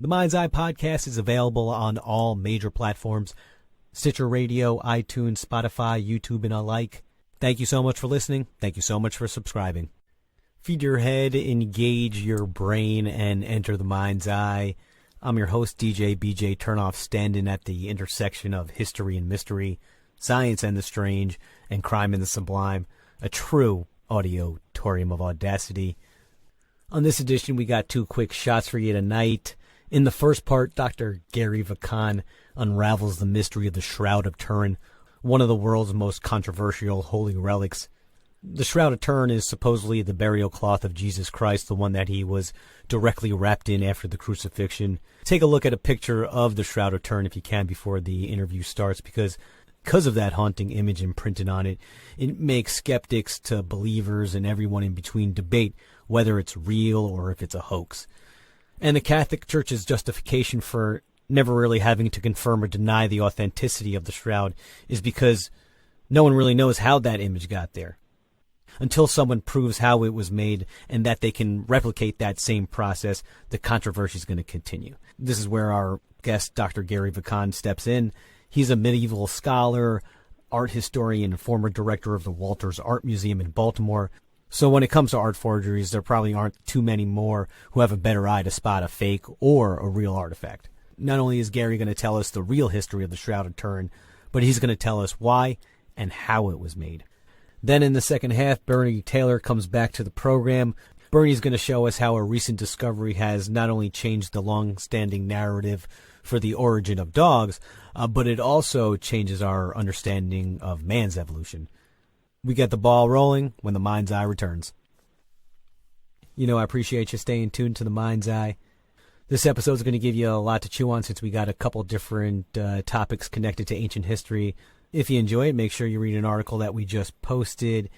The Mind's Eye podcast is available on all major platforms: Stitcher Radio, iTunes, Spotify, YouTube, and alike. Thank you so much for listening. Thank you so much for subscribing. Feed your head, engage your brain, and enter the Mind's Eye. I'm your host, DJ BJ Turnoff, standing at the intersection of history and mystery, science and the strange, and crime and the sublime, a true auditorium of audacity. On this edition, we got two quick shots for you tonight. In the first part, Dr. Gary Vikan unravels the mystery of the Shroud of Turin, one of the world's most controversial holy relics. The Shroud of Turin is supposedly the burial cloth of Jesus Christ, the one that he was directly wrapped in after the crucifixion. Take a look at a picture of the Shroud of Turin if you can before the interview starts, because of that haunting image imprinted on it, it makes skeptics to believers and everyone in between debate whether it's real or if it's a hoax. And the Catholic Church's justification for never really having to confirm or deny the authenticity of the shroud is because no one really knows how that image got there. Until someone proves how it was made and that they can replicate that same process, the controversy is going to continue. This is where our guest, Dr. Gary Vikan, steps in. He's a medieval scholar, art historian, and former director of the Walters Art Museum in Baltimore. So when it comes to art forgeries, there probably aren't too many more who have a better eye to spot a fake or a real artifact. Not only is Gary going to tell us the real history of the Shroud of Turin, but he's going to tell us why and how it was made. Then in the second half, Bernie Taylor comes back to the program. Bernie's going to show us how a recent discovery has not only changed the long-standing narrative for the origin of dogs, but it also changes our understanding of man's evolution. We get the ball rolling when the Mind's Eye returns. You know, I appreciate you staying tuned to the Mind's Eye. This episode is going to give you a lot to chew on since we got a couple different topics connected to ancient history. If you enjoy it, make sure you read an article that we just posted.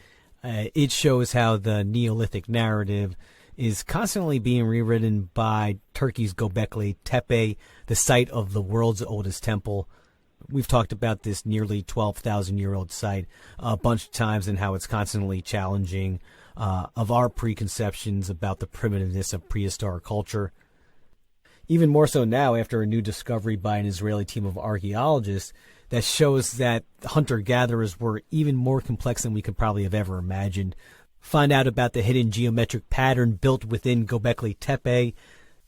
It shows how the Neolithic narrative is constantly being rewritten by Turkey's Göbekli Tepe, the site of the world's oldest temple. We've talked about this nearly 12,000-year-old site a bunch of times and how it's constantly challenging of our preconceptions about the primitiveness of prehistoric culture. Even more so now after a new discovery by an Israeli team of archaeologists that shows that hunter-gatherers were even more complex than we could probably have ever imagined. Find out about the hidden geometric pattern built within Göbekli Tepe.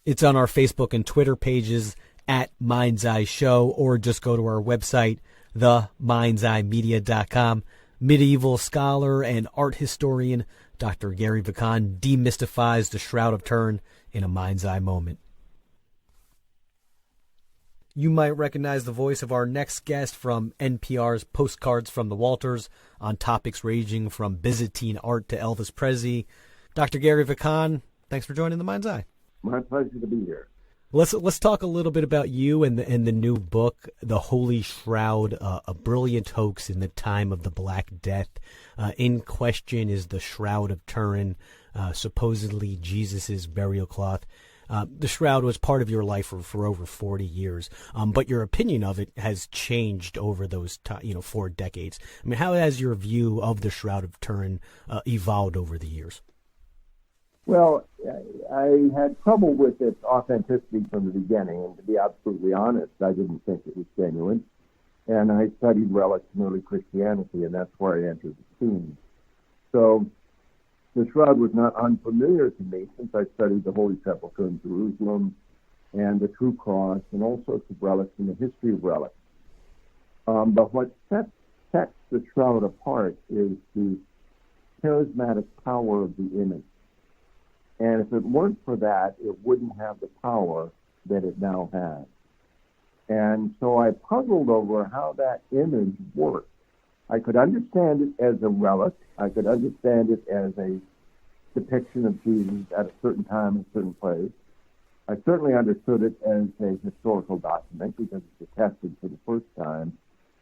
It's on our Facebook and Twitter pages at Mind's Eye Show, or just go to our website, themindseyemedia.com. Medieval scholar and art historian Dr. Gary Vikan demystifies the Shroud of Turin in a Mind's Eye moment. You might recognize the voice of our next guest from NPR's Postcards from the Walters on topics ranging from Byzantine art to Elvis Presley. Dr. Gary Vikan, thanks for joining the Mind's Eye. My pleasure to be here. Let's talk a little bit about you and the new book, The Holy Shroud, a brilliant hoax in the time of the Black Death. In question is the Shroud of Turin, supposedly Jesus's burial cloth. The shroud was part of your life for over 40 years, but your opinion of it has changed over those 4 decades. I mean, how has your view of the Shroud of Turin evolved over the years? Well, I had trouble with its authenticity from the beginning, and to be absolutely honest, I didn't think it was genuine. And I studied relics in early Christianity, and that's where I entered the scene. So the shroud was not unfamiliar to me since I studied the Holy Sepulchre in Jerusalem and the True Cross and all sorts of relics and the history of relics. But what sets the shroud apart is the charismatic power of the image. And if it weren't for that, it wouldn't have the power that it now has. And so I puzzled over how that image worked. I could understand it as a relic. I could understand it as a depiction of Jesus at a certain time, a certain place. I certainly understood it as a historical document because it's attested for the first time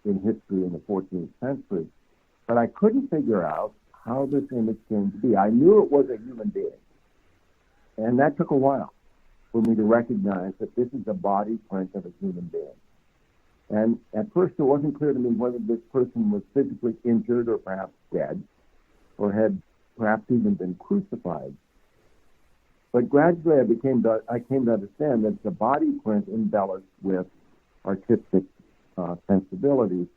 in history in the 14th century. But I couldn't figure out how this image came to be. I knew it was a human being. And that took a while for me to recognize that this is a body print of a human being. And at first it wasn't clear to me whether this person was physically injured or perhaps dead, or had perhaps even been crucified. But gradually I came to understand that it's a body print embellished with artistic sensibilities.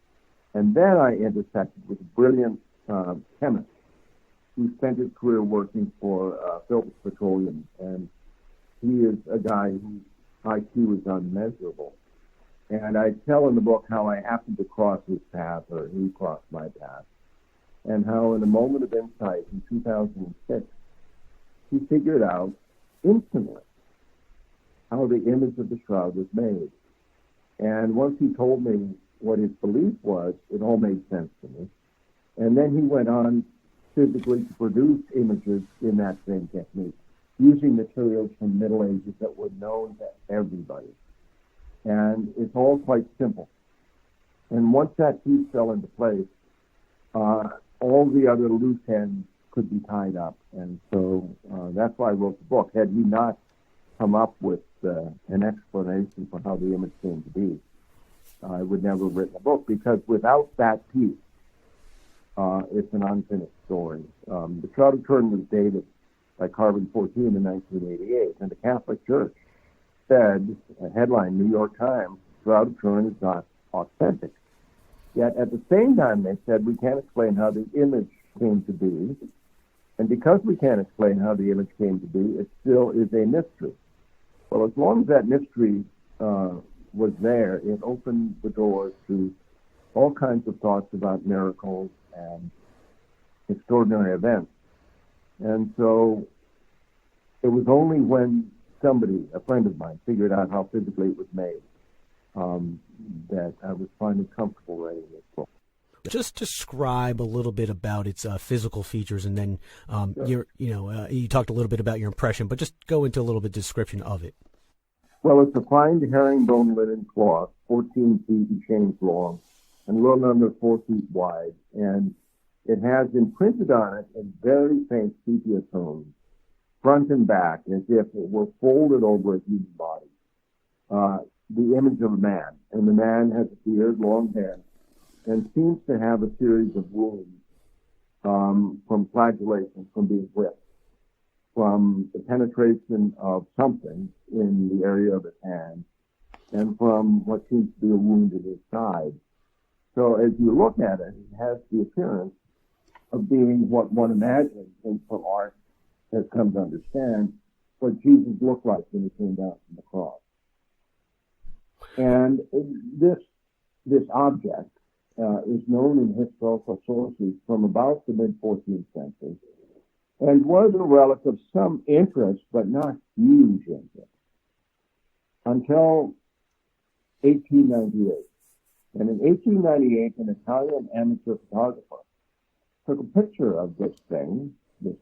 And then I intersected with a brilliant chemist who spent his career working for Phillips Petroleum. And he is a guy whose IQ is unmeasurable. And I tell in the book how I happened to cross his path, or he crossed my path, and how in a moment of insight in 2006, he figured out instantly how the image of the shroud was made. And once he told me what his belief was, it all made sense to me. And then he went on physically to produce images in that same technique, using materials from Middle Ages that were known to everybody. And it's all quite simple. And once that piece fell into place, all the other loose ends could be tied up. And so that's why I wrote the book. Had he not come up with an explanation for how the image came to be, I would never have written a book, because without that piece, it's an unfinished story. The Shroud of Turin was dated by carbon-14 in 1988, and the Catholic Church said, a headline, New York Times, Shroud of Turin is not authentic. Yet at the same time, they said, we can't explain how the image came to be. And because we can't explain how the image came to be, it still is a mystery. Well, as long as that mystery was there, it opened the doors to all kinds of thoughts about miracles and extraordinary events. And so it was only when somebody, a friend of mine, figured out how physically it was made that I was finally comfortable writing this book. Just describe a little bit about its physical features, and then Sure. you talked a little bit about your impression, but just go into a little bit of description of it. Well, it's a fine herringbone linen cloth, 14 feet and change long, and a little under 4 feet wide, and it has imprinted on it in very faint sepia tones, front and back, as if it were folded over a human body. The image of a man, and the man has a beard, long hair, and seems to have a series of wounds from flagellation, from being whipped, from the penetration of something in the area of his hand, and from what seems to be a wound in his side. So as you look at it, it has the appearance of being what one imagines, and from art has come to understand, what Jesus looked like when he came down from the cross. And this object is known in historical sources from about the mid-14th century, and was a relic of some interest, but not huge interest, until 1898. And in 1898, an Italian amateur photographer took a picture of this thing, this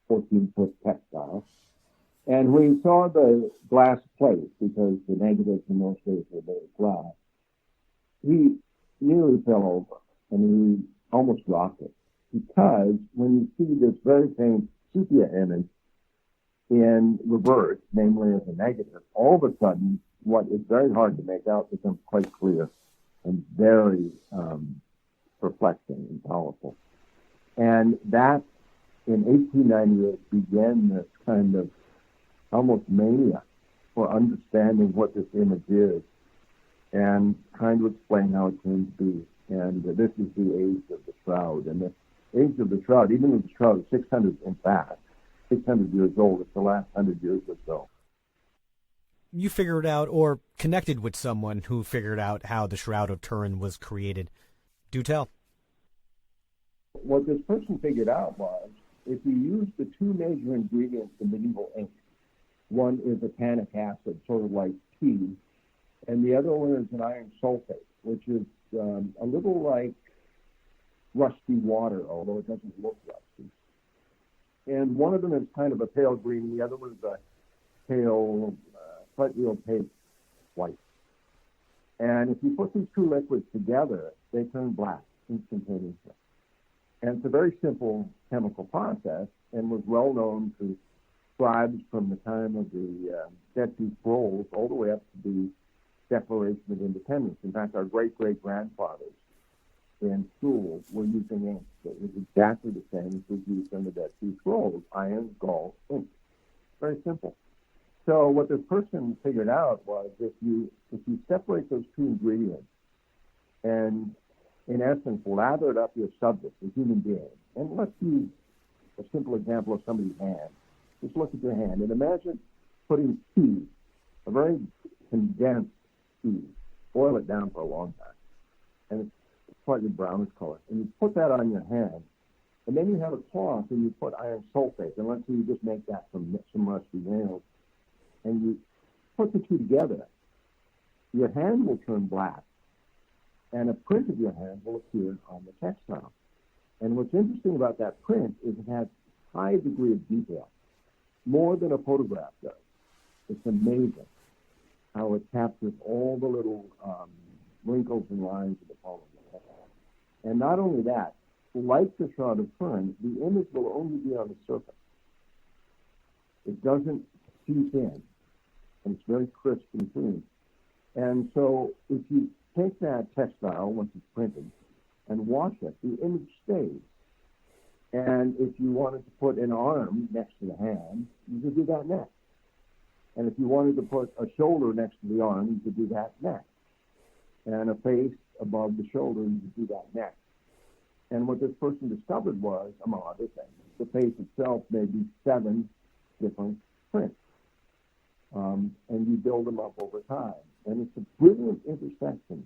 14-foot textile, and when he saw the glass plate, because the negatives in those days were made of glass, he nearly fell over, and he almost dropped it. Because when you see this very faint sepia image in reverse, namely as a negative, all of a sudden, what is very hard to make out becomes quite clear and very perplexing and powerful. And that, in 1898, began this kind of almost mania for understanding what this image is and trying to explain how it came to be. And this is the age of the shroud. And the age of the shroud, even though the shroud is 600, in fact, 600 years old, it's the last 100 years or so. You figured out, or connected with someone who figured out how the Shroud of Turin was created. Do tell. What this person figured out was, if you use the two major ingredients in medieval ink, one is a tannic acid, sort of like tea, and the other one is an iron sulfate, which is a little like rusty water, although it doesn't look rusty. And one of them is kind of a pale green, the other one is a pale, slightly opaque white. And if you put these two liquids together, they turn black instantaneously. And it's a very simple chemical process, and was well known to scribes from the time of the Dead Sea Scrolls all the way up to the Declaration of Independence. In fact, our great-great-grandfathers in school were using ink that was exactly the same as was used in the Dead Sea Scrolls, iron, gall, ink. Very simple. So what this person figured out was if you separate those two ingredients and, in essence, lathered up your subject, the human being, and let's use a simple example of somebody's hand. Just look at your hand and imagine putting tea, a very condensed tea, boil it down for a long time, and it's slightly brownish color, and you put that on your hand, and then you have a cloth and you put iron sulfate, and let's say you just make that from some rusty nails, and you put the two together, your hand will turn black, and a print of your hand will appear on the textile. And what's interesting about that print is it has a high degree of detail, more than a photograph does. It's amazing how it captures all the little wrinkles and lines of the poem. And not only that, like the Shroud of Turin, the image will only be on the surface. It doesn't seep in, and it's very crisp and clean. And so if you take that textile, once it's printed, and wash it, the image stays. And if you wanted to put an arm next to the hand, you could do that next. And if you wanted to put a shoulder next to the arm, you could do that next. And a face above the shoulder, you could do that next. And what this person discovered was, among other things, the face itself may be 7 different prints. And you build them up over time. And it's a brilliant intersection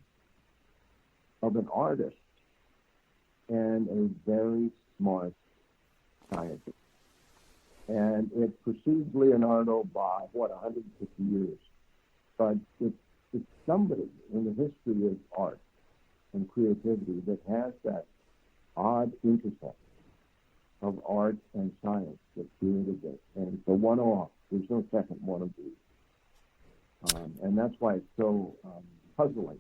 of an artist and a very smart scientist. And it precedes Leonardo by, 150 years. But it's somebody in the history of art and creativity that has that odd intersection of art and science that created this. And it's a one-off. There's no second one of these. And that's why it's so puzzling,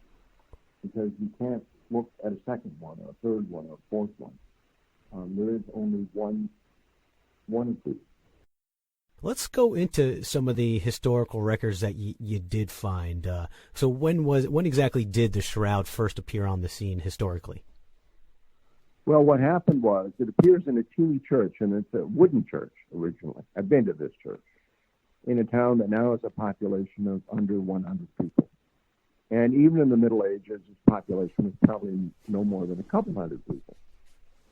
because you can't look at a second one or a third one or a fourth one. There is only one of these. Let's go into some of the historical records that you did find. So when exactly did the Shroud first appear on the scene historically? Well, what happened was it appears in a teeny church, and it's a wooden church originally. I've been to this church in a town that now has a population of under 100 people. And even in the Middle Ages, its population was probably no more than a couple hundred people.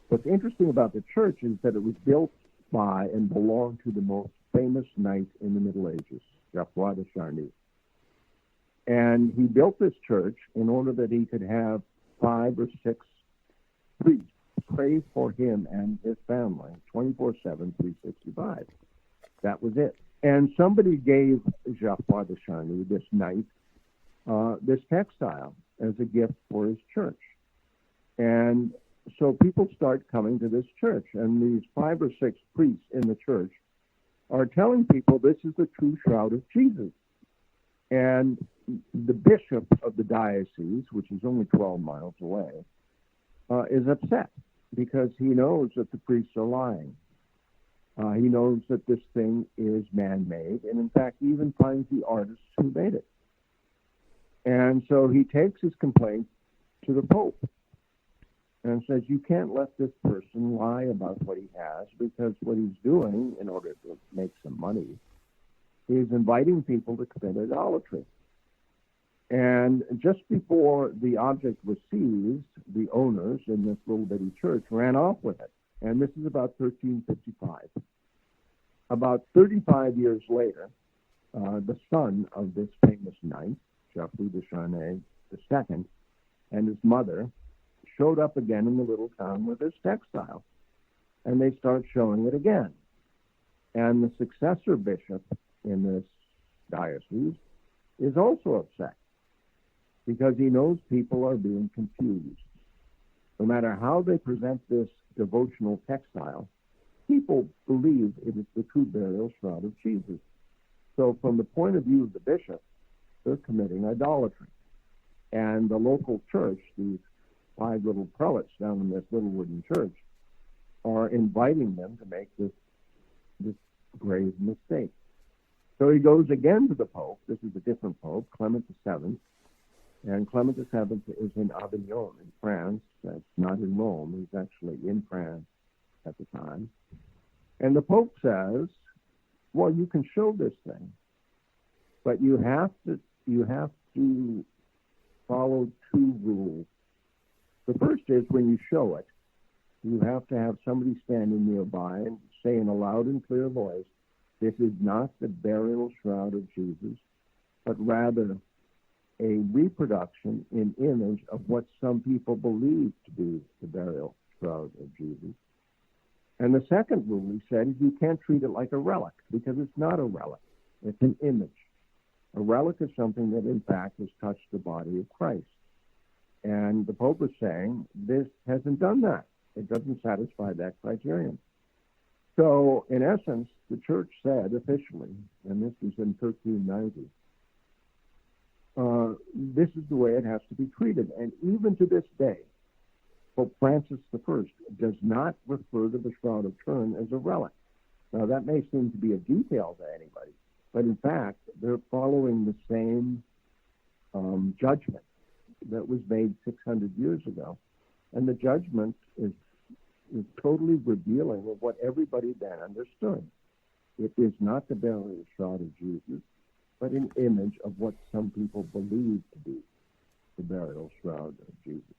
What's interesting about the church is that it was built by and belonged to the most famous knight in the Middle Ages, Shroud Was. And he built this church in order that he could have 5 or 6 priests pray for him and his family 24/7, 365. That was it. And somebody gave Shroud Was, this knight, this textile as a gift for his church. And so people start coming to this church, and these 5 or 6 priests in the church are telling people this is the true Shroud of Jesus. And the bishop of the diocese, which is only 12 miles away, is upset because he knows that the priests are lying. He knows that this thing is man-made, and in fact, he even finds the artists who made it. And so he takes his complaint to the Pope and says, you can't let this person lie about what he has, because what he's doing in order to make some money is inviting people to commit idolatry. And just before the object was seized, the owners in this little bitty church ran off with it. And this is about 1355. About 35 years later, the son of this famous knight, Shroud Was II, and his mother showed up again in the little town with this textile. And they start showing it again. And the successor bishop in this diocese is also upset because he knows people are being confused. No matter how they present this devotional textile, people believe it is the true burial shroud of Jesus. So from the point of view of the bishop, they're committing idolatry. And the local church, these 5 little prelates down in this little wooden church, are inviting them to make this grave mistake. So he goes again to the Pope. This is a different Pope, Clement VII. And Clement VII is in Avignon in France. That's not in Rome. He's actually in France at the time. And the Pope says, well, you can show this thing, but you have to follow two rules. The first is when you show it, you have to have somebody standing nearby and say in a loud and clear voice, this is not the burial shroud of Jesus, but rather a reproduction in image of what some people believe to be the burial shroud of Jesus. And the second rule, he said, is you can't treat it like a relic, because it's not a relic. It's an image. A relic is something that, in fact, has touched the body of Christ. And the Pope was saying, this hasn't done that. It doesn't satisfy that criterion. So, in essence, the Church said officially, and this was in 1390, this is the way it has to be treated. And even to this day, Pope Francis I does not refer to the Shroud of Turin as a relic. Now, that may seem to be a detail to anybody, but in fact, they're following the same judgment that was made 600 years ago. And the judgment is totally revealing of what everybody then understood. It is not the burial shroud of Jesus, but an image of what some people believe to be the burial shroud of Jesus.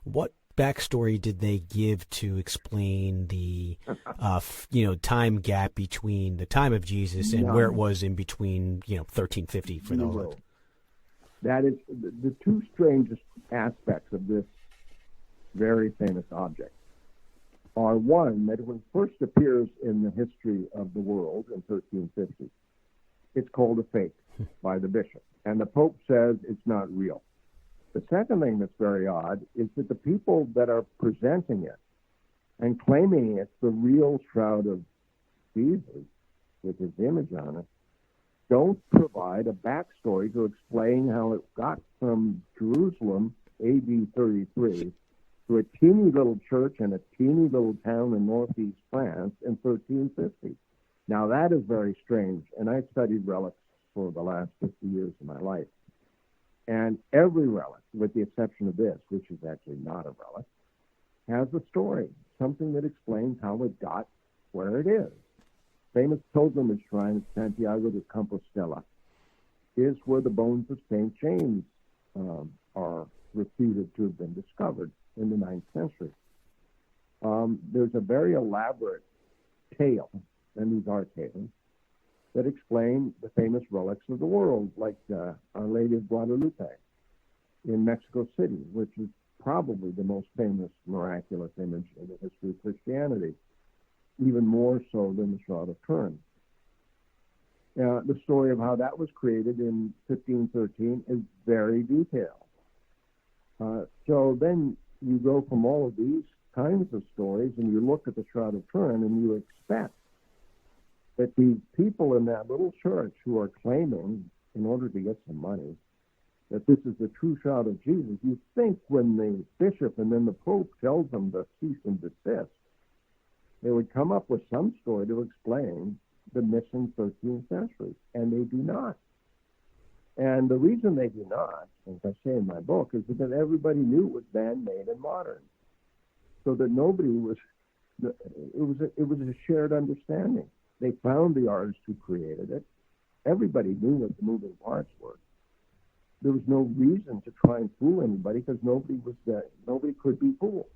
What backstory did they give to explain the time gap between the time of Jesus and where it was in between 1350 for those? That is the two strangest aspects of this very famous object are, one, that when it first appears in the history of the world in 1350, it's called a fake by the bishop, and the Pope says it's not real. The second thing that's very odd is that the people that are presenting it and claiming it's the real shroud of Jesus with his image on it don't provide a backstory to explain how it got from Jerusalem, AD 33, to a teeny little church in a teeny little town in northeast France in 1350. Now, that is very strange, and I studied relics for the last 50 years of my life. And every relic, with the exception of this, which is actually not a relic, has a story, something that explains how it got where it is. Famous pilgrimage shrine at Santiago de Compostela is where the bones of St. James are reputed to have been discovered in the 9th century. There's a very elaborate tale, and these are tales, that explain the famous relics of the world, like Our Lady of Guadalupe in Mexico City, which is probably the most famous miraculous image in the history of Christianity, even more so than the Shroud of Turin. The story of how that was created in 1513 is very detailed. So then you go from all of these kinds of stories and you look at the Shroud of Turin and you expect that these people in that little church who are claiming, in order to get some money, that this is the true Shroud of Jesus, you think when the bishop and then the Pope tells them to cease and desist, they would come up with some story to explain the missing 13th century, and they do not. And the reason they do not, as I say in my book, is because everybody knew it was man-made and modern, so that nobody was. It was a shared understanding. They found the artist who created it. Everybody knew what the moving parts were. There was no reason to try and fool anybody because nobody could be fooled.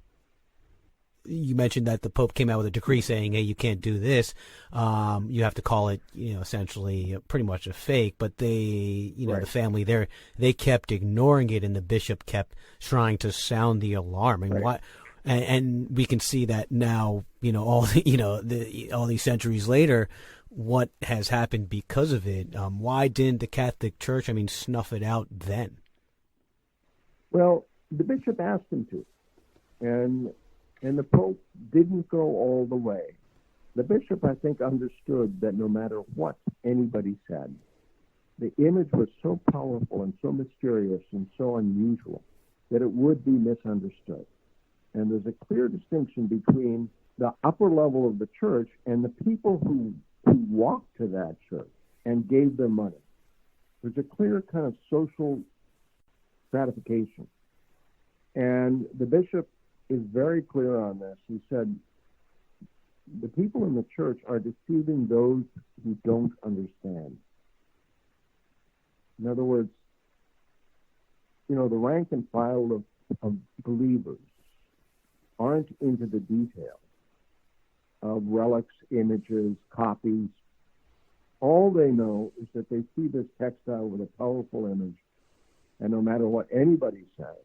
You mentioned that the Pope came out with a decree saying, hey, you can't do this. You have to call it, essentially pretty much a fake. But they, right. The family there, they kept ignoring it, and the bishop kept trying to sound the alarm. And right. And we can see that now, all these centuries later, what has happened because of it. Why didn't the Catholic Church, snuff it out then? Well, the bishop asked him to, and the Pope didn't go all the way. The bishop, I think, understood that no matter what anybody said, the image was so powerful and so mysterious and so unusual that it would be misunderstood. And there's a clear distinction between the upper level of the church and the people who walked to that church and gave them money. There's a clear kind of social stratification. And the bishop is very clear on this. He said, the people in the church are deceiving those who don't understand. In other words, the rank and file of believers aren't into the details of relics, images, copies. All they know is that they see this textile with a powerful image, and no matter what anybody says,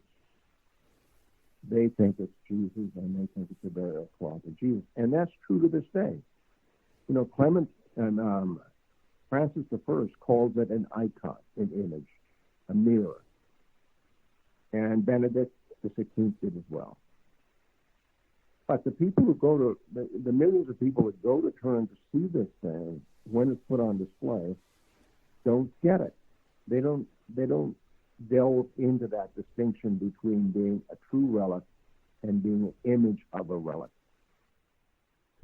they think it's Jesus, and they think it's a burial cloth of Jesus. And that's true to this day. Clement and Francis I calls it an icon, an image, a mirror. And Benedict XVI did as well. But the people who go to, the millions of people that go to Turin to see this thing, when it's put on display, don't get it. They don't delve into that distinction between being a true relic and being an image of a relic.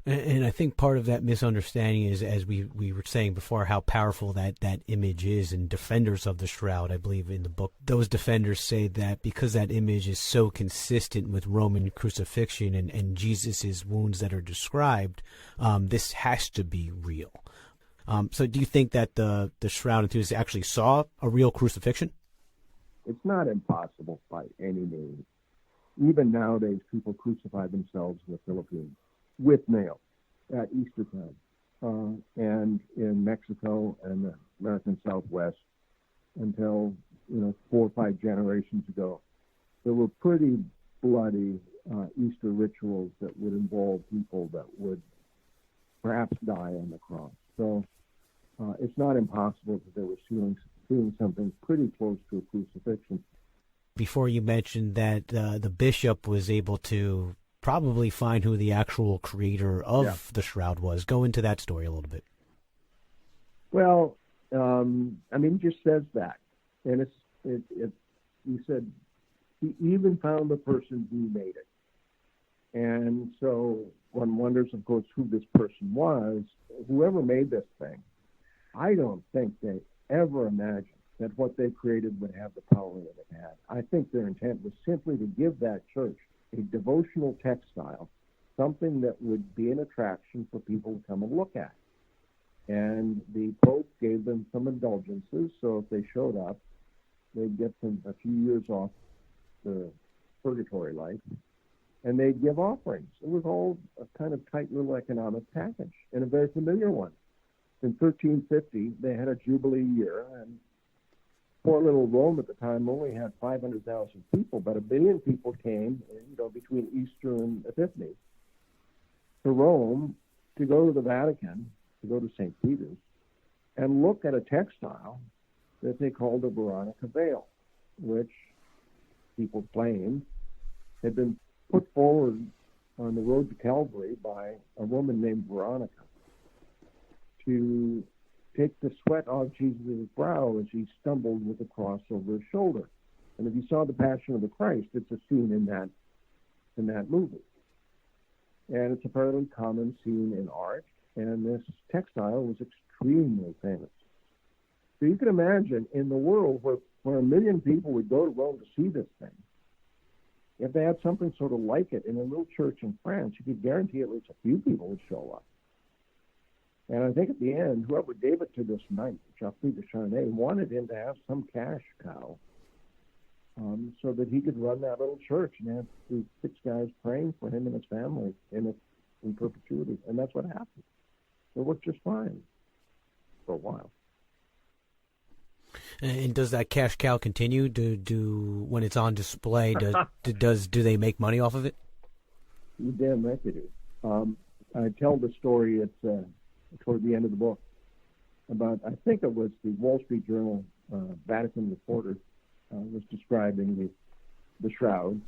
And I think part of that misunderstanding is, as we were saying before, how powerful that image is. And defenders of the Shroud, I believe in the book, those defenders say that because that image is so consistent with Roman crucifixion and Jesus's wounds that are described, this has to be real. So do you think that the Shroud enthusiasts actually saw a real crucifixion? It's not impossible by any means. Even nowadays, people crucify themselves in the Philippines with nails at Easter time, and in Mexico and the American Southwest until 4 or 5 generations ago, there were pretty bloody Easter rituals that would involve people that would perhaps die on the cross. So it's not impossible that they were seeing something pretty close to a crucifixion. Before you mentioned that the bishop was able to probably find who the actual creator of the Shroud was. Go into that story a little bit. Well, he just says that. And he said he even found the person who made it. And so one wonders, of course, who this person was. Whoever made this thing, I don't think they ever imagined that what they created would have the power that it had. I think their intent was simply to give that church a devotional textile, something that would be an attraction for people to come and look at. And the Pope gave them some indulgences, so if they showed up, they'd get a few years off the purgatory life, and they'd give offerings. It was all a kind of tight little economic package, and a very familiar one. In 1350, they had a Jubilee year, and poor little Rome at the time only had 500,000 people, but 1 billion people came, between Easter and Epiphany, to Rome to go to the Vatican, to go to St. Peter's, and look at a textile that they called the Veronica Veil, which people claimed had been put forward on the road to Calvary by a woman named Veronica to take the sweat off Jesus' brow as he stumbled with the cross over his shoulder. And if you saw the Passion of the Christ, it's a scene in that movie. And it's a fairly common scene in art, and this textile was extremely famous. So you can imagine in the world where 1 million people would go to Rome to see this thing, if they had something sort of like it in a little church in France, you could guarantee at least a few people would show up. And I think at the end, whoever gave it to this knight, Geoffrey de Charnay, wanted him to have some cash cow so that he could run that little church and have these 6 guys praying for him and his family in perpetuity. And that's what happened. It worked just fine for a while. And does that cash cow continue? Do when it's on display, do they make money off of it? You damn right they do. I tell the story toward the end of the book about, I think it was the Wall Street Journal Vatican reporter was describing the Shroud,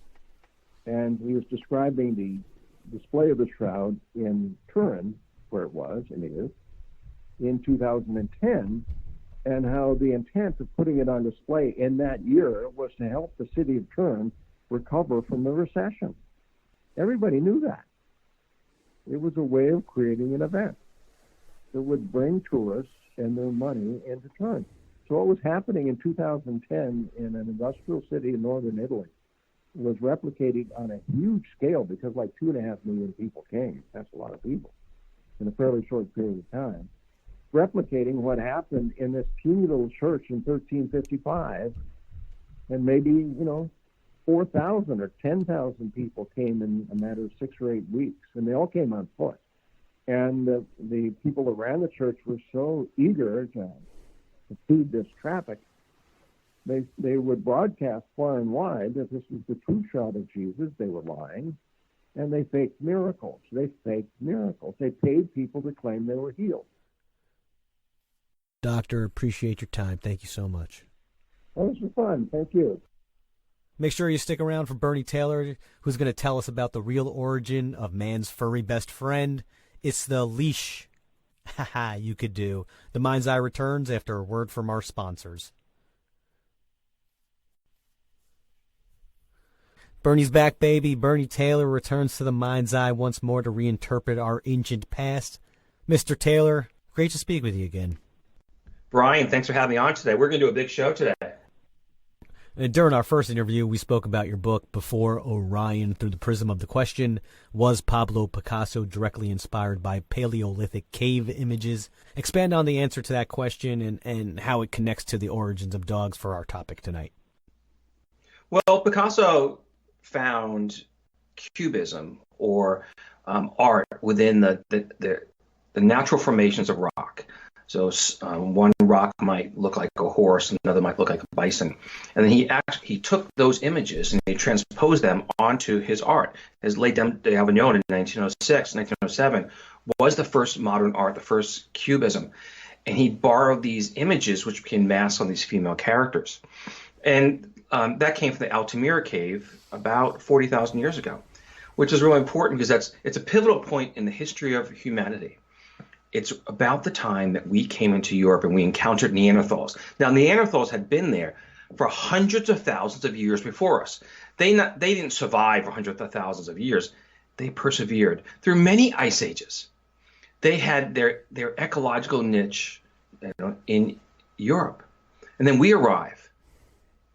and he was describing the display of the Shroud in Turin, where it was, and it is, in 2010, and how the intent of putting it on display in that year was to help the city of Turin recover from the recession. Everybody knew that. It was a way of creating an event that would bring tourists and their money into Turin. So what was happening in 2010 in an industrial city in northern Italy was replicated on a huge scale, because like 2.5 million people came. That's a lot of people. in a fairly short period of time, replicating what happened in this puny little church in 1355. And maybe, 4,000 or 10,000 people came in a matter of 6 or 8 weeks, and they all came on foot. And the people that ran the church were so eager to feed this traffic, they would broadcast far and wide that this was the true shroud of Jesus. They were lying, and they faked miracles. They paid people to claim they were healed. Doctor, appreciate your time. Thank you so much. Well, this was fun. Thank you. Make sure you stick around for Bernie Taylor, who's going to tell us about the real origin of man's furry best friend. It's the leash. Haha, you could do. The Mind's Eye returns after a word from our sponsors. Bernie's back, baby. Bernie Taylor returns to the Mind's Eye once more to reinterpret our ancient past. Mr. Taylor, great to speak with you again. Brian, thanks for having me on today. We're going to do a big show today. And during our first interview, we spoke about your book, Before Orion Through the Prism of the Question. Was Pablo Picasso directly inspired by Paleolithic cave images? Expand on the answer to that question and how it connects to the origins of dogs for our topic tonight. Well, Picasso found cubism or art within the natural formations of rock. So one rock might look like a horse, another might look like a bison. And then he took those images and he transposed them onto his art. His Les Dames d'Avignon in 1906, 1907 was the first modern art, the first cubism. And he borrowed these images, which became masks on these female characters. And that came from the Altamira cave about 40,000 years ago, which is really important because it's a pivotal point in the history of humanity. It's about the time that we came into Europe and we encountered Neanderthals. Now, Neanderthals had been there for hundreds of thousands of years before us. They didn't survive for hundreds of thousands of years. They persevered through many ice ages. They had their ecological niche, in Europe. And then we arrive,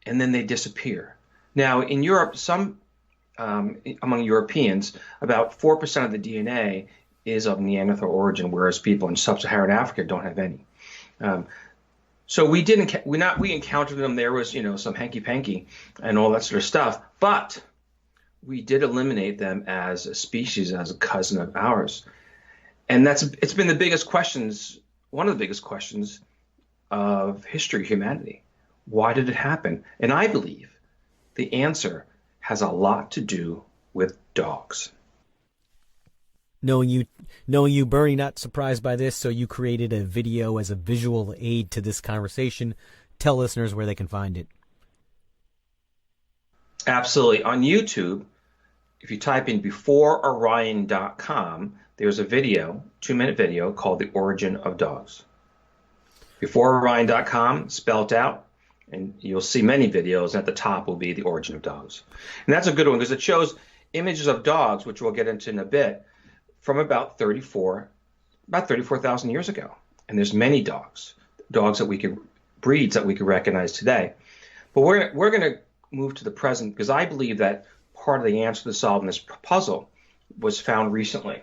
and then they disappear. Now, in Europe, among Europeans, about 4% of the DNA is of Neanderthal origin, whereas people in sub-Saharan Africa don't have any. So we encountered them. There was, some hanky-panky and all that sort of stuff, but we did eliminate them as a species, as a cousin of ours. And it's been one of the biggest questions of history, humanity. Why did it happen? And I believe the answer has a lot to do with dogs. Knowing you, Bernie, not surprised by this, so you created a video as a visual aid to this conversation. Tell listeners where they can find it. Absolutely. On YouTube, if you type in beforeorion.com, there's a video, 2-minute video, called The Origin of Dogs. Beforeorion.com, spelled out, and you'll see many videos. At the top will be The Origin of Dogs. And that's a good one because it shows images of dogs, which we'll get into in a bit, from about 34,000 years ago. And there's many dogs breeds that we could recognize today. But we're going to move to the present because I believe that part of the answer to solving this puzzle was found recently.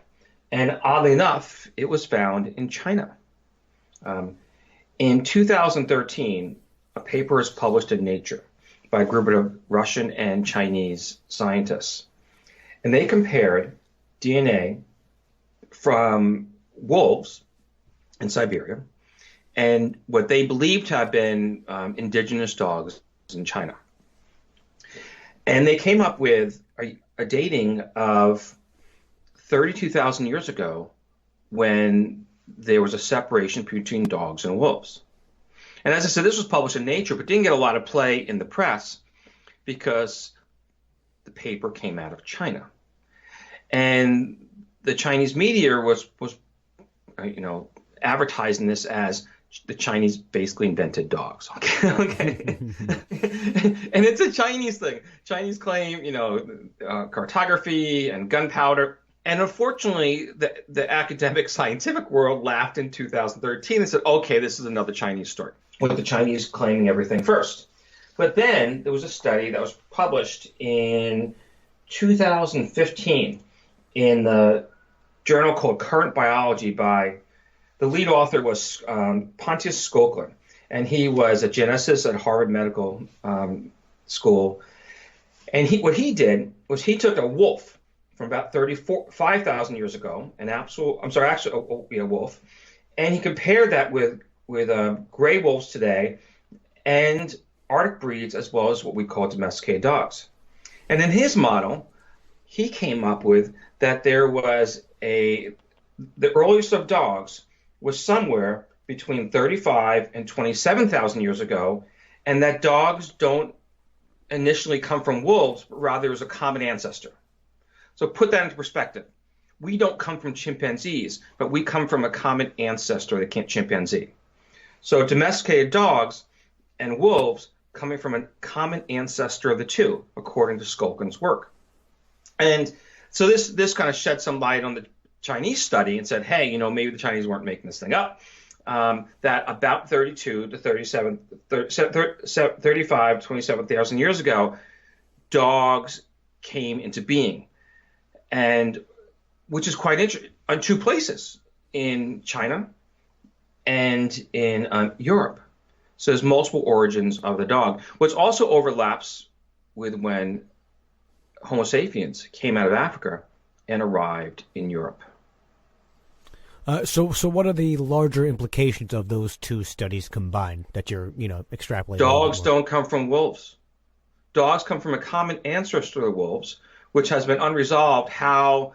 And oddly enough, it was found in China. In 2013, a paper was published in Nature by a group of Russian and Chinese scientists. And they compared DNA from wolves in Siberia and what they believed to have been indigenous dogs in China. And they came up with a dating of 32,000 years ago when there was a separation between dogs and wolves. And as I said, this was published in Nature, but didn't get a lot of play in the press because the paper came out of China. And the Chinese media was advertising this as the Chinese basically invented dogs. Okay. And it's a Chinese thing. Chinese claim, cartography and gunpowder. And unfortunately, the academic scientific world laughed in 2013 and said, okay, this is another Chinese story, with the Chinese claiming everything first. But then there was a study that was published in 2015 in the journal called Current Biology by the lead author was Pontius Skolkin, and he was a geneticist at Harvard Medical School. And what he did was he took a wolf from about 5,000 years ago, a wolf, and he compared that with gray wolves today and Arctic breeds, as well as what we call domesticated dogs. And in his model, he came up with that the earliest of dogs was somewhere between 35 and 27,000 years ago, and that dogs don't initially come from wolves, but rather as a common ancestor. So put that into perspective. We don't come from chimpanzees, but we come from a common ancestor, the chimpanzee. So domesticated dogs and wolves coming from a common ancestor of the two, according to Skolkin's work. And so this kind of shed some light on the Chinese study and said, hey, maybe the Chinese weren't making this thing up, that about 27,000 years ago, dogs came into being, and which is quite interesting, on two places, in China and in Europe. So there's multiple origins of the dog, which also overlaps with when Homo sapiens came out of Africa and arrived in Europe. So what are the larger implications of those two studies combined that you're, extrapolating? Dogs don't come from wolves. Dogs come from a common ancestor of wolves, which has been unresolved how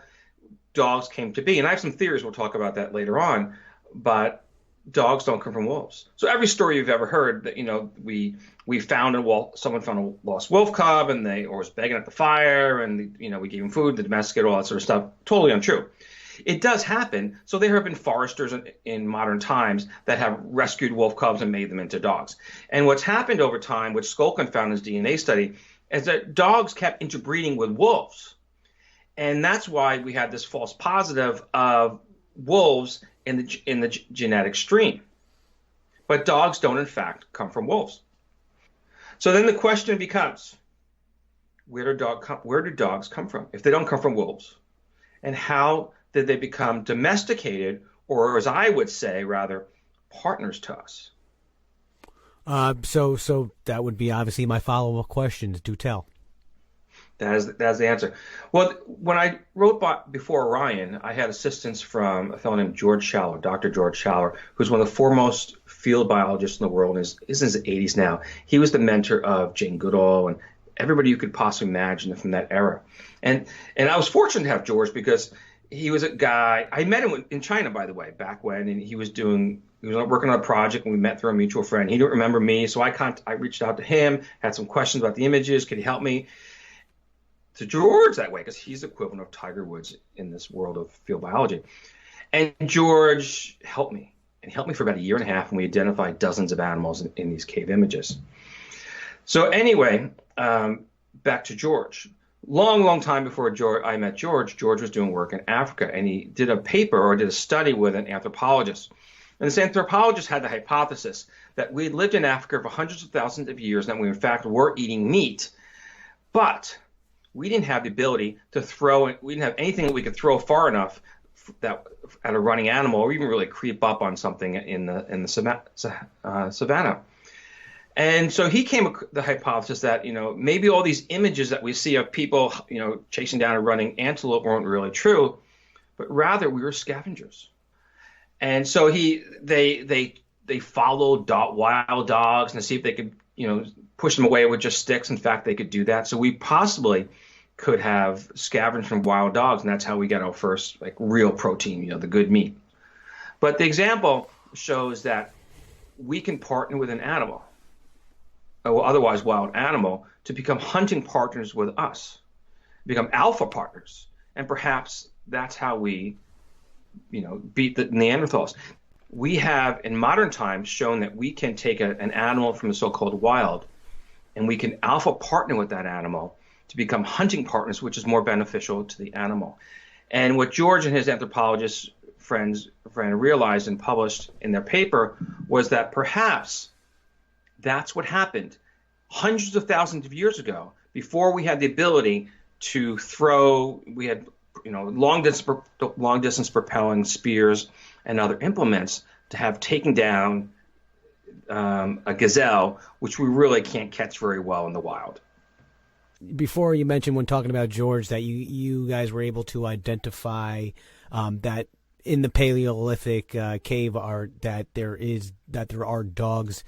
dogs came to be. And I have some theories, we'll talk about that later on, but dogs don't come from wolves. So every story you've ever heard that, we found someone found a lost wolf cub and or was begging at the fire and, we gave him food, the domesticated, all that sort of stuff, totally untrue. It does happen. So there have been foresters in modern times that have rescued wolf cubs and made them into dogs. And what's happened over time, which Skolkin found in his DNA study, is that dogs kept interbreeding with wolves. And that's why we had this false positive of wolves in the genetic stream. But dogs don't, in fact, come from wolves. So then the question becomes, where do dogs come from if they don't come from wolves? And how did they become domesticated, or as I would say, rather, partners to us? So that would be obviously my follow-up questions. Do tell. That's the answer. Well, when I wrote Before Orion, I had assistance from a fellow named George Schaller, Dr. George Schaller, who's one of the foremost field biologists in the world, and is in his 80s now. He was the mentor of Jane Goodall and everybody you could possibly imagine from that era. And I was fortunate to have George because he was a guy, I met him in China, by the way, back when, and he was working on a project, and we met through a mutual friend. He didn't remember me, so I reached out to him, had some questions about the images. Could he help me? To George that way, because he's the equivalent of Tiger Woods in this world of field biology. And George helped me, and he helped me for about a year and a half, and we identified dozens of animals in these cave images. So anyway, back to George. Long time before I met George was doing work in Africa, and he did a study with an anthropologist. And this anthropologist had the hypothesis that we had lived in Africa for hundreds of thousands of years, and that we in fact were eating meat, but we didn't have the ability to we didn't have anything that we could throw far enough that at a running animal, or even really creep up on something in the savannah. And so he came with the hypothesis that, maybe all these images that we see of people, chasing down a running antelope weren't really true, but rather we were scavengers. And so they followed wild dogs and to see if they could, push them away with just sticks. In fact, they could do that. So we possibly could have scavenged from wild dogs, and that's how we got our first real protein, the good meat. But the example shows that we can partner with an animal, or otherwise wild animal, to become hunting partners with us, become alpha partners. And perhaps that's how we, beat the Neanderthals. We have, in modern times, shown that we can take an animal from the so-called wild, and we can alpha partner with that animal to become hunting partners, which is more beneficial to the animal. And what George and his anthropologist friend realized and published in their paper was that perhaps that's what happened hundreds of thousands of years ago, before we had the ability to we had long distance propelling spears and other implements to have taken down a gazelle, which we really can't catch very well in the wild. Before, you mentioned when talking about George that you guys were able to identify that in the Paleolithic cave art that there are dogs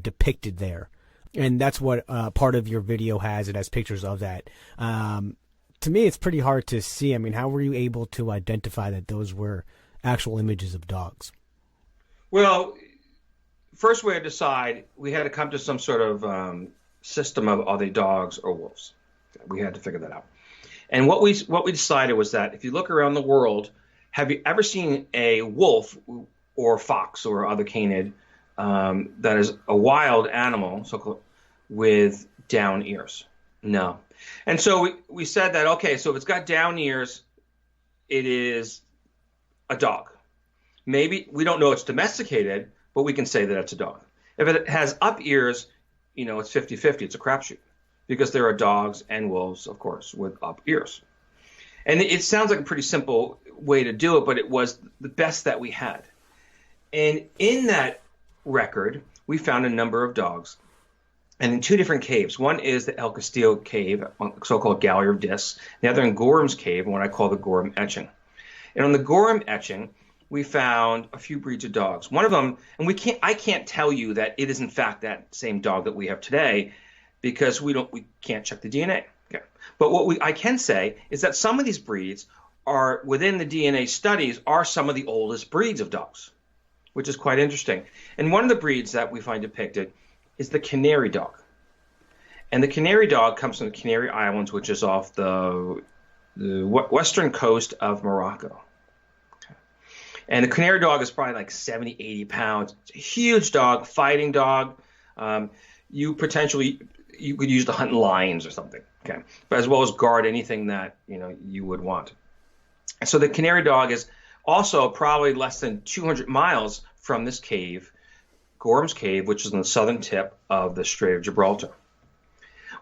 depicted there, and that's what part of your video has. It has pictures of that. To me, it's pretty hard to see. I mean, how were you able to identify that those were actual images of dogs? Well, first we had to decide, we had to come to some sort of system of, are they dogs or wolves? We had to figure that out. And what we decided was that if you look around the world, have you ever seen a wolf or fox or other canid that is a wild animal, so with down ears? No. And so we said that, okay, so if it's got down ears, it is a dog. Maybe we don't know it's domesticated, but we can say that it's a dog. If it has up ears, it's 50-50. It's a crapshoot because there are dogs and wolves, of course, with up ears. And it sounds like a pretty simple way to do it, but it was the best that we had. And in that record, we found a number of dogs, and in two different caves. One is the El Castillo cave, so-called Gallery of Discs. The other in Gorham's cave, what I call the Gorham etching. And on the Gorham etching, we found a few breeds of dogs. One of them, and I can't tell you that it is in fact that same dog that we have today, because we can't check the DNA. Okay. But what I can say is that some of these breeds are within the DNA studies are some of the oldest breeds of dogs, which is quite interesting. And one of the breeds that we find depicted is the Canary dog. And the Canary dog comes from the Canary Islands, which is off the western coast of Morocco. Okay. And the Canary dog is probably like 70, 80 pounds. It's a huge dog, fighting dog. You could use to hunt lions or something, okay? But as well as guard anything that you would want. So the Canary dog is also probably less than 200 miles from this cave, Gorham's Cave, which is on the southern tip of the Strait of Gibraltar.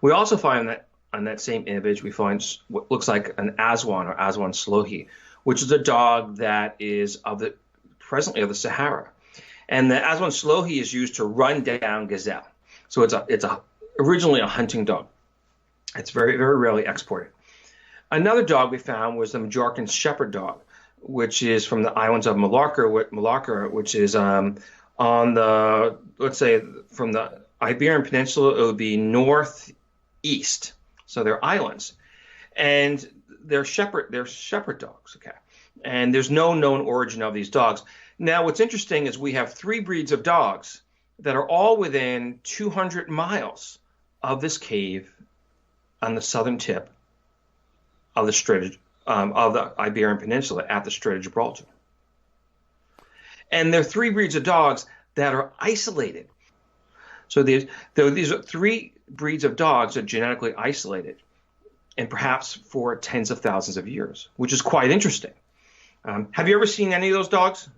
We also find that on that same image, we find what looks like an Aswan or Aswan Slohi, which is a dog that is presently of the Sahara. And the Aswan Slohi is used to run down gazelle. So it's originally a hunting dog. It's very, very rarely exported. Another dog we found was the Majorcan Shepherd Dog, which is from the islands of Mallorca, which is on the, let's say, from the Iberian Peninsula, it would be northeast. So they're islands, and they're shepherd dogs. Okay, and there's no known origin of these dogs. Now, what's interesting is we have three breeds of dogs that are all within 200 miles of this cave on the southern tip of the Strait of the Iberian Peninsula at the Strait of Gibraltar. And there are three breeds of dogs that are isolated. So these are three breeds of dogs that are genetically isolated, and perhaps for tens of thousands of years, which is quite interesting. Have you ever seen any of those dogs?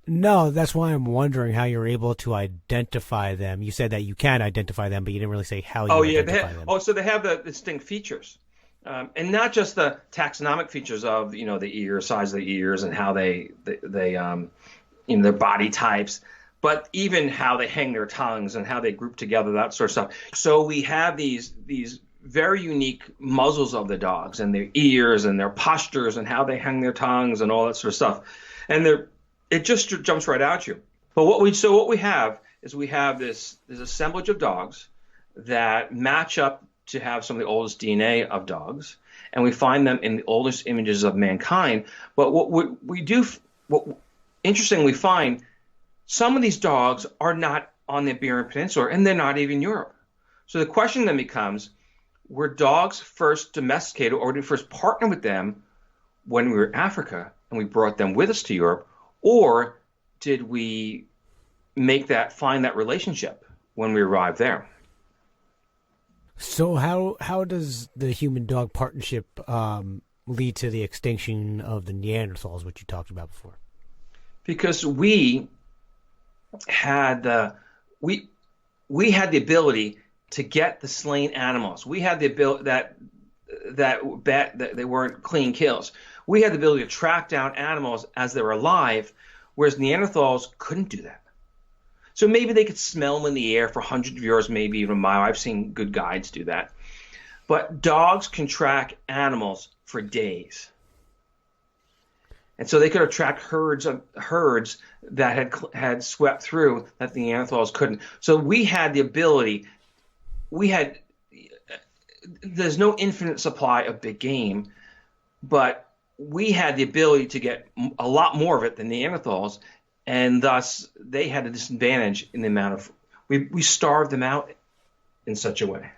No, that's why I'm wondering how you're able to identify them. You said that you can identify them, but you didn't really say how you identify them. So they have the distinct features. And not just the taxonomic features of, the ear, size of the ears, and how they their body types, but even how they hang their tongues and how they group together, that sort of stuff. So we have these very unique muzzles of the dogs and their ears and their postures and how they hang their tongues and all that sort of stuff. And it just jumps right out you. But what we have is this assemblage of dogs that match up to have some of the oldest DNA of dogs, and we find them in the oldest images of mankind. But what interesting, we find some of these dogs are not on the Iberian Peninsula, and they're not even Europe. So the question then becomes, were dogs first domesticated, or did we first partner with them when we were in Africa and we brought them with us to Europe, or did we find that relationship when we arrived there? So how does the human-dog partnership lead to the extinction of the Neanderthals, which you talked about before? Because we had the ability to get the slain animals. We had the ability that that they weren't clean kills. We had the ability to track down animals as they were alive, whereas Neanderthals couldn't do that. So maybe they could smell them in the air for hundreds of years, maybe even a mile. I've seen good guides do that. But dogs can track animals for days. And so they could have tracked herds that had swept through that the Neanderthals couldn't. So we had the ability. There's no infinite supply of big game, but we had the ability to get a lot more of it than Neanderthals, and thus they had a disadvantage in the amount of we starved them out in such a way.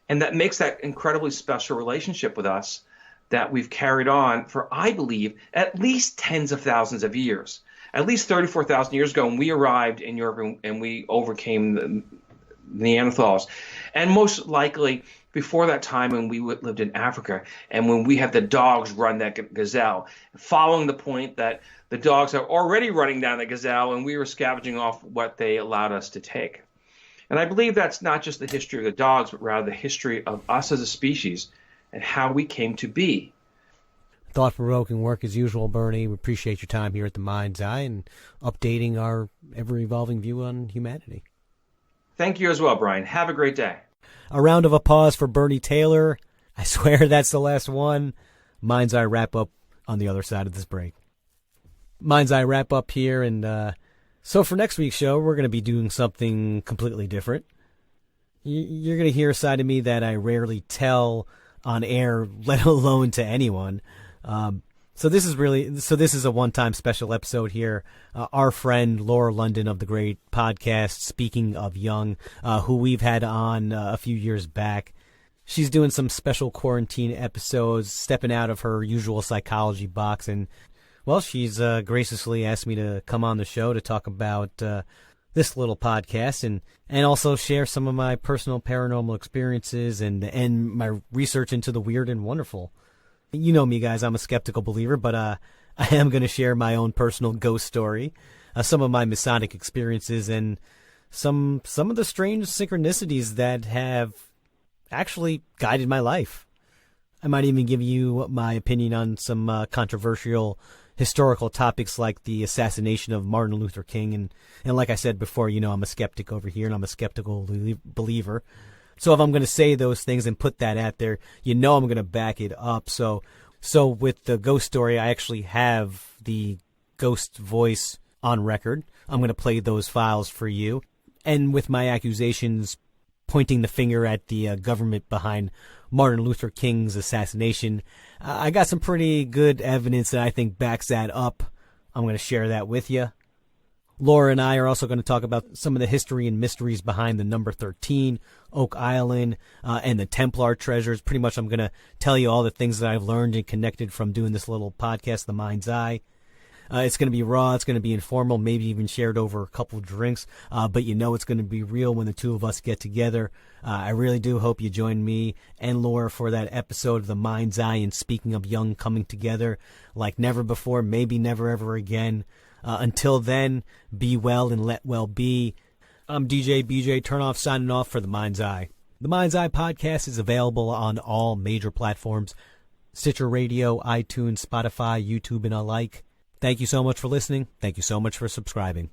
And that makes that incredibly special relationship with us that we've carried on for, I believe, at least tens of thousands of years. At least 34,000 years ago when we arrived in Europe and we overcame the Neanderthals. And most likely before that time when we lived in Africa and when we had the dogs run that gazelle, following the point that the dogs are already running down the gazelle and we were scavenging off what they allowed us to take. And I believe that's not just the history of the dogs, but rather the history of us as a species and how we came to be. Thought-provoking work as usual, Bernie. We appreciate your time here at the Mind's Eye and updating our ever-evolving view on humanity. Thank you as well, Brian. Have a great day. A round of applause for Bernie Taylor. I swear that's the last one. Mind's Eye wrap up on the other side of this break. Mind's Eye wrap up here, and so for next week's show, we're going to be doing something completely different. You're going to hear a side of me that I rarely tell on air, let alone to anyone. So this is a one-time special episode here. Our friend Laura London of the great podcast Speaking of Young, who we've had on a few years back, she's doing some special quarantine episodes, stepping out of her usual psychology box, and well, she's graciously asked me to come on the show to talk about this little podcast and also share some of my personal paranormal experiences and my research into the weird and wonderful. You know me, guys. I'm a skeptical believer, but I am going to share my own personal ghost story, some of my Masonic experiences, and some of the strange synchronicities that have actually guided my life. I might even give you my opinion on some controversial historical topics like the assassination of Martin Luther King. And like I said before, you know, I'm a skeptic over here, and I'm a skeptical believer. So if I'm going to say those things and put that out there, you know I'm going to back it up. So with the ghost story, I actually have the ghost voice on record. I'm going to play those files for you. And with my accusations pointing the finger at the government behind Martin Luther King's assassination, I got some pretty good evidence that I think backs that up. I'm going to share that with you. Laura and I are also going to talk about some of the history and mysteries behind the number 13, Oak Island, and the Templar treasures. Pretty much I'm going to tell you all the things that I've learned and connected from doing this little podcast, The Mind's Eye. It's going to be raw, it's going to be informal, maybe even shared over a couple of drinks, but you know it's going to be real when the two of us get together. I really do hope you join me and Laura for that episode of The Mind's Eye and Speaking of Young coming together like never before, maybe never ever again. Until then, be well and let well be. I'm DJ BJ Turnoff signing off for The Mind's Eye. The Mind's Eye podcast is available on all major platforms: Stitcher Radio, iTunes, Spotify, YouTube, and alike. Thank you so much for listening. Thank you so much for subscribing.